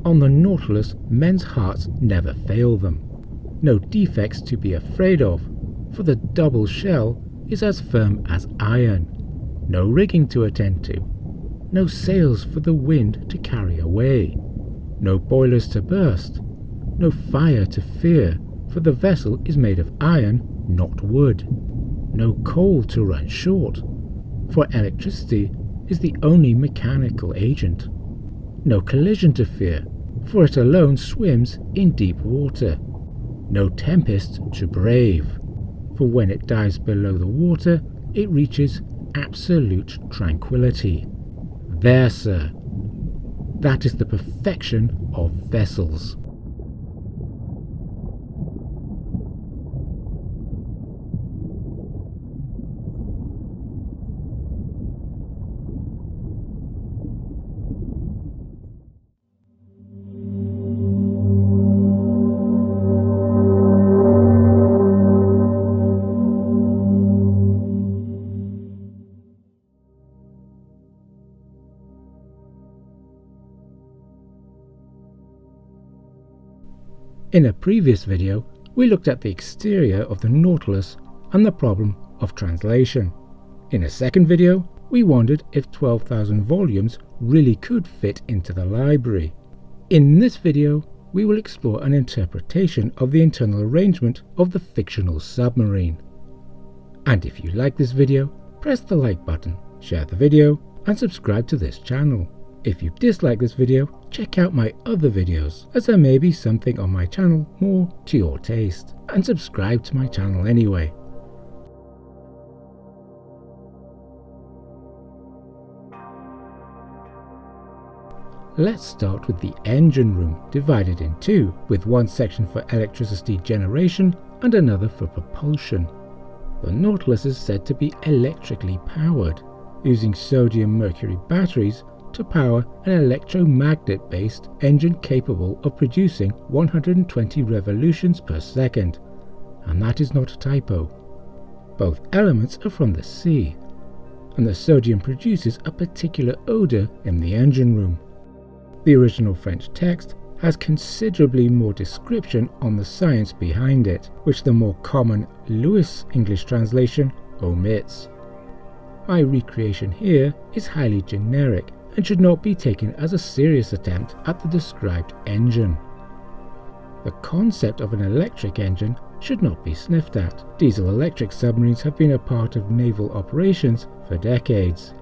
On the Nautilus, men's hearts never fail them. No defects to be afraid of, for the double shell is as firm as iron. No rigging to attend to. No sails for the wind to carry away. No boilers to burst. No fire to fear, for the vessel is made of iron, not wood. No coal to run short, for electricity is the only mechanical agent. No collision to fear, for it alone swims in deep water. No tempest to brave, for when it dives below the water, it reaches absolute tranquility. There, sir, that is the perfection of vessels. In a previous video, we looked at the exterior of the Nautilus and the problem of translation. In a second video, we wondered if 12,000 volumes really could fit into the library. In this video, we will explore an interpretation of the internal arrangement of the fictional submarine. And if you like this video, press the like button, share the video, and subscribe to this channel. If you dislike this video, check out my other videos, as there may be something on my channel more to your taste, and subscribe to my channel anyway. Let's start with the engine room, divided in two, with one section for electricity generation and another for propulsion. The Nautilus is said to be electrically powered, using sodium-mercury batteries to power an electromagnet-based engine capable of producing 120 revolutions per second, and that is not a typo. Both elements are from the sea, and the sodium produces a particular odour in the engine room. The original French text has considerably more description on the science behind it, which the more common Lewis English translation omits. My recreation here is highly generic and should not be taken as a serious attempt at the described engine. The concept of an electric engine should not be sniffed at. Diesel-electric submarines have been a part of naval operations for decades.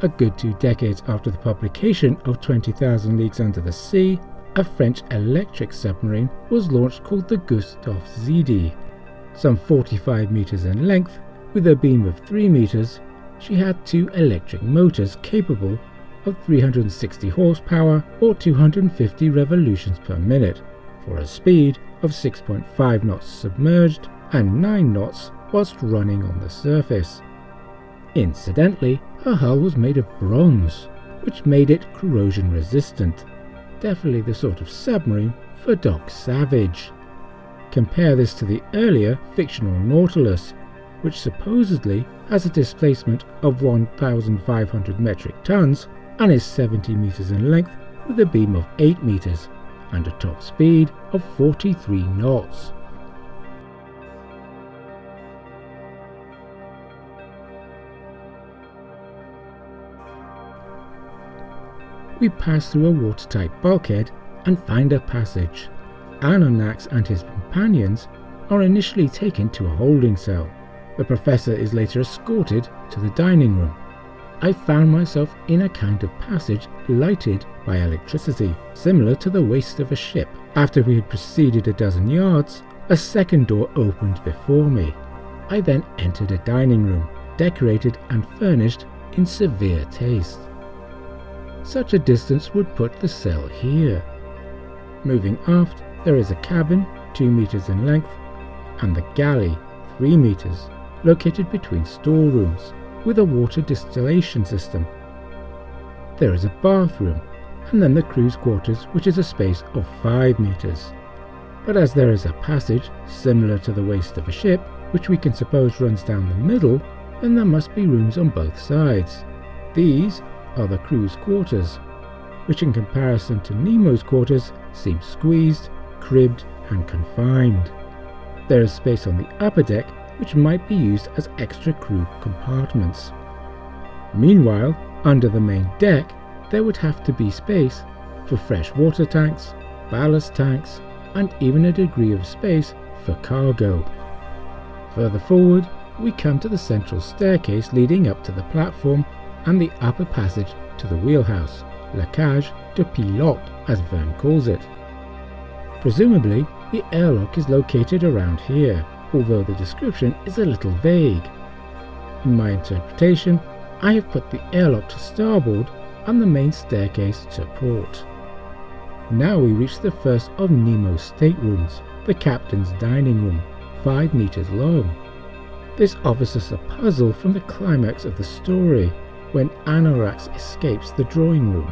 A good 2 decades after the publication of 20,000 Leagues Under the Sea, a French electric submarine was launched called the Gustave Zédé. Some 45 meters in length, with a beam of 3 meters, she had 2 electric motors capable of 360 horsepower or 250 revolutions per minute, for a speed of 6.5 knots submerged and 9 knots whilst running on the surface. Incidentally, her hull was made of bronze, which made it corrosion resistant. Definitely the sort of submarine for Doc Savage. Compare this to the earlier fictional Nautilus, which supposedly has a displacement of 1,500 metric tons and is 70 meters in length with a beam of 8 meters and a top speed of 43 knots. We pass through a watertight bulkhead and find a passage. Anonax and his companions are initially taken to a holding cell. The professor is later escorted to the dining room. I found myself in a kind of passage lighted by electricity, similar to the waist of a ship. After we had proceeded a dozen yards, a second door opened before me. I then entered a dining room, decorated and furnished in severe taste. Such a distance would put the cell here. Moving aft, there is a cabin 2 meters in length, and the galley 3 meters, located between storerooms, with a water distillation system. There is a bathroom, and then the crew's quarters, which is a space of 5 meters. But as there is a passage similar to the waist of a ship, which we can suppose runs down the middle, then there must be rooms on both sides. These are the crew's quarters. which in comparison to Nemo's quarters seems squeezed, cribbed and confined. There is space on the upper deck which might be used as extra crew compartments. Meanwhile, under the main deck there would have to be space for fresh water tanks, ballast tanks and even a degree of space for cargo. Further forward, we come to the central staircase leading up to the platform and the upper passage to the wheelhouse, la cage de pilote as Verne calls it. Presumably, the airlock is located around here, although the description is a little vague. In my interpretation, I have put the airlock to starboard and the main staircase to port. Now we reach the first of Nemo's staterooms, the captain's dining room, 5 meters long. This offers us a puzzle from the climax of the story, when Anorax escapes the drawing room.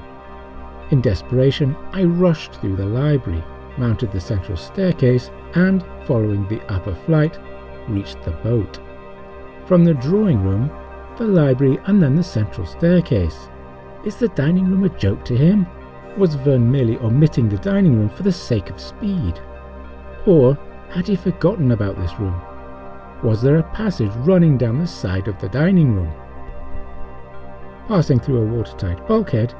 In desperation, I rushed through the library, mounted the central staircase and, following the upper flight, reached the boat. From the drawing room, the library and then the central staircase. Is the dining room a joke to him? Was Verne merely omitting the dining room for the sake of speed? Or had he forgotten about this room? Was there a passage running down the side of the dining room? Passing through a watertight bulkhead,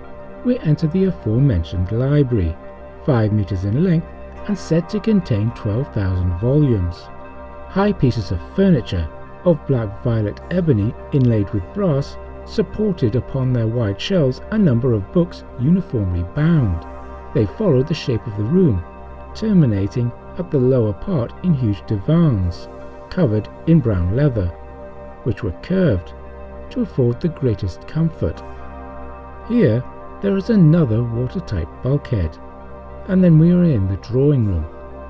we enter the aforementioned library, 5 meters in length and said to contain 12,000 volumes. High pieces of furniture of black-violet ebony inlaid with brass supported upon their wide shelves a number of books uniformly bound. They followed the shape of the room, terminating at the lower part in huge divans, covered in brown leather, which were curved to afford the greatest comfort. Here there is another watertight bulkhead, and then we are in the drawing room,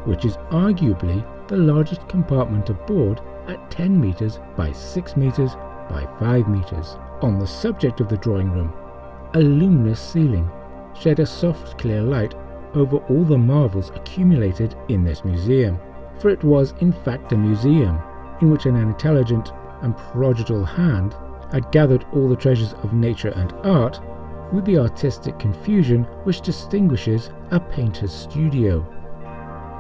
which is arguably the largest compartment aboard at 10 meters by 6 meters by 5 meters. On the subject of the drawing room, a luminous ceiling shed a soft clear light over all the marvels accumulated in this museum, for it was in fact a museum in which an intelligent and prodigal hand had gathered all the treasures of nature and art with the artistic confusion which distinguishes a painter's studio.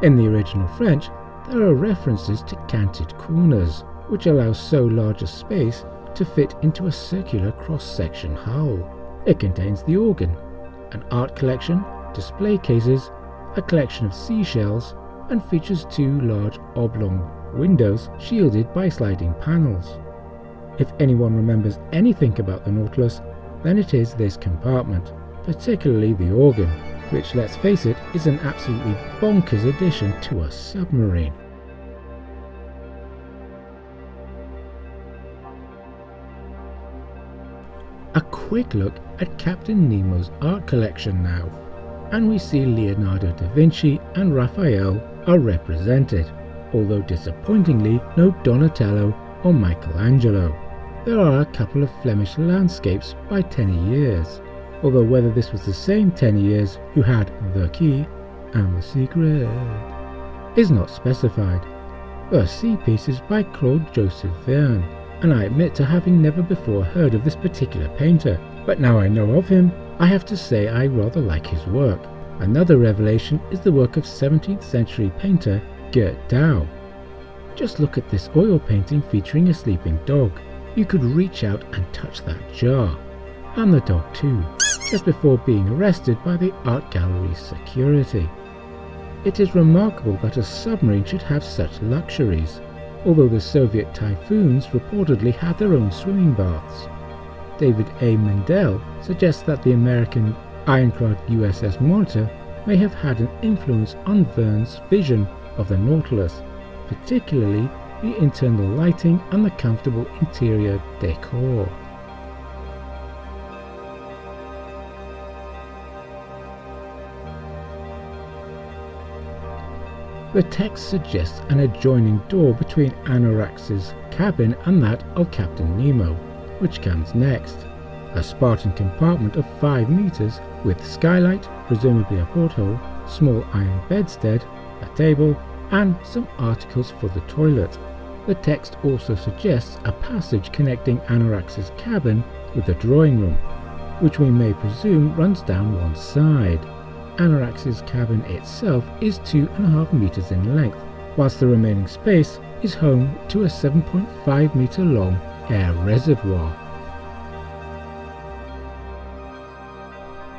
In the original French, there are references to canted corners, which allow so large a space to fit into a circular cross-section hull. It contains the organ, an art collection, display cases, a collection of seashells, and features 2 large oblong windows shielded by sliding panels. If anyone remembers anything about the Nautilus, then it is this compartment, particularly the organ, which, let's face it, is an absolutely bonkers addition to a submarine. A quick look at Captain Nemo's art collection now, and we see Leonardo da Vinci and Raphael are represented, although disappointingly no Donatello or Michelangelo. There are a couple of Flemish landscapes by Teniers, although whether this was the same Teniers who had the key and the secret is not specified. There are sea pieces by Claude Joseph Verne, and I admit to having never before heard of this particular painter, but now I know of him, I have to say I rather like his work. Another revelation is the work of 17th century painter Gert Douw. Just look at this oil painting featuring a sleeping dog. You could reach out and touch that jar, and the dog too, just before being arrested by the art gallery's security. It is remarkable that a submarine should have such luxuries, although the Soviet Typhoons reportedly had their own swimming baths. David A. Mindell suggests that the American ironclad USS Monitor may have had an influence on Verne's vision of the Nautilus, particularly the internal lighting and the comfortable interior decor. The text suggests an adjoining door between Anorax's cabin and that of Captain Nemo, which comes next. A Spartan compartment of 5 meters with skylight, presumably a porthole, small iron bedstead, a table, and some articles for the toilet. The text also suggests a passage connecting Anorax's cabin with the drawing room. which we may presume runs down one side. Anorak's cabin itself is 2.5 meters in length, whilst the remaining space is home to a 7.5 meter long air reservoir.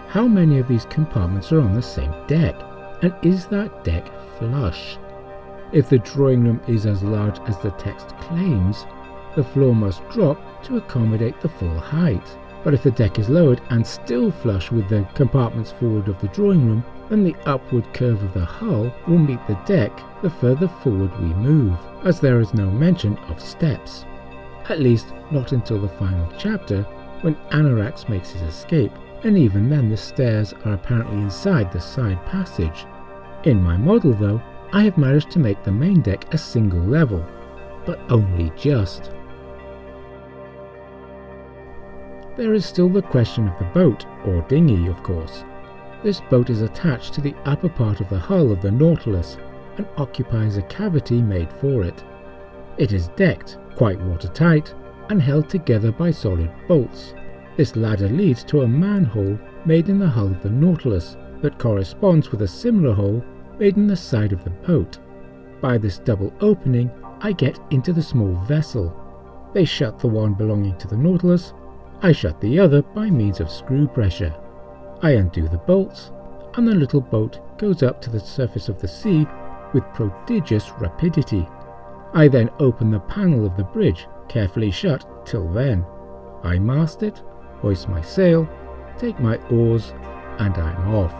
How many of these compartments are on the same deck, and is that deck flush? If the drawing room is as large as the text claims, the floor must drop to accommodate the full height. But if the deck is lowered and still flush with the compartments forward of the drawing room, then the upward curve of the hull will meet the deck the further forward we move, as there is no mention of steps. At least not until the final chapter, when Anorak makes his escape, and even then the stairs are apparently inside the side passage. In my model though, I have managed to make the main deck a single level, but only just. There is still the question of the boat, or dinghy of course. This boat is attached to the upper part of the hull of the Nautilus and occupies a cavity made for it. It is decked, quite watertight, and held together by solid bolts. This ladder leads to a manhole made in the hull of the Nautilus that corresponds with a similar hole made in the side of the boat. By this double opening, I get into the small vessel. They shut the one belonging to the Nautilus. I shut the other by means of screw pressure. I undo the bolts, and the little boat goes up to the surface of the sea with prodigious rapidity. I then open the panel of the bridge, carefully shut till then. I mast it, hoist my sail, take my oars, and I'm off.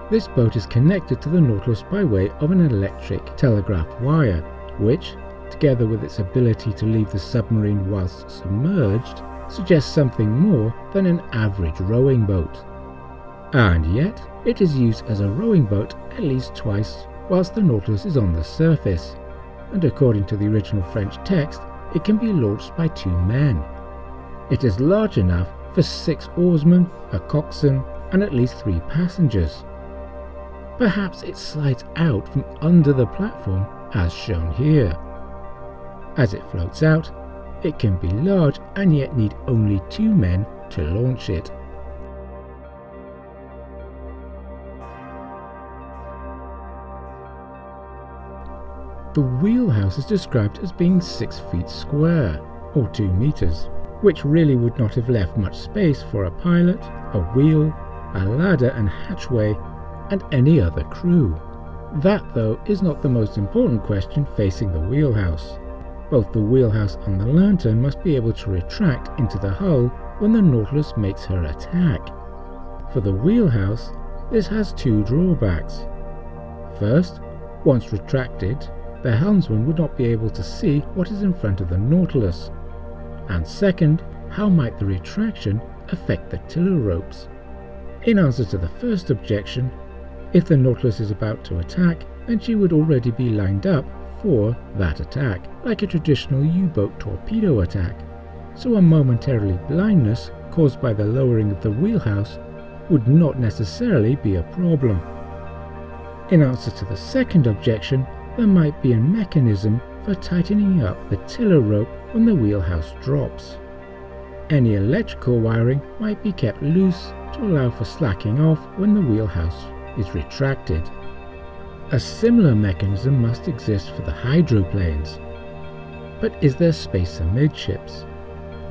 This boat is connected to the Nautilus by way of an electric telegraph wire, which, together with its ability to leave the submarine whilst submerged, suggests something more than an average rowing boat. And yet, it is used as a rowing boat at least twice whilst the Nautilus is on the surface, and according to the original French text, it can be launched by 2 men. It is large enough for 6 oarsmen, a coxswain, and at least 3 passengers. Perhaps it slides out from under the platform as shown here. As it floats out, it can be large and yet need only 2 men to launch it. The wheelhouse is described as being 6 feet square, or 2 meters, which really would not have left much space for a pilot, a wheel, a ladder and hatchway, and any other crew. That, though, is not the most important question facing the wheelhouse. Both the wheelhouse and the lantern must be able to retract into the hull when the Nautilus makes her attack. For the wheelhouse, this has 2 drawbacks. First, once retracted, the helmsman would not be able to see what is in front of the Nautilus. And second, how might the retraction affect the tiller ropes? In answer to the first objection, if the Nautilus is about to attack, then she would already be lined up for that attack, like a traditional U-boat torpedo attack, so a momentary blindness caused by the lowering of the wheelhouse would not necessarily be a problem. In answer to the second objection, there might be a mechanism for tightening up the tiller rope when the wheelhouse drops. Any electrical wiring might be kept loose to allow for slacking off when the wheelhouse is retracted. A similar mechanism must exist for the hydroplanes. But is there space amidships?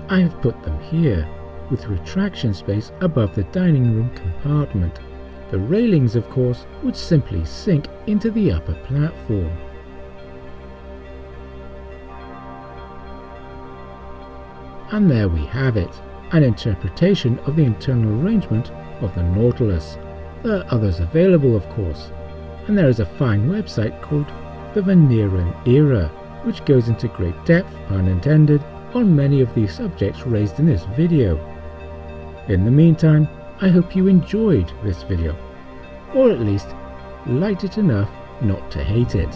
I have put them here, with retraction space above the dining room compartment. The railings, of course, would simply sink into the upper platform. And there we have it, an interpretation of the internal arrangement of the Nautilus. There are others available, of course, and there is a fine website called The Veneeran Era, which goes into great depth, pun intended, on many of the subjects raised in this video. In the meantime, I hope you enjoyed this video, or at least liked it enough not to hate it.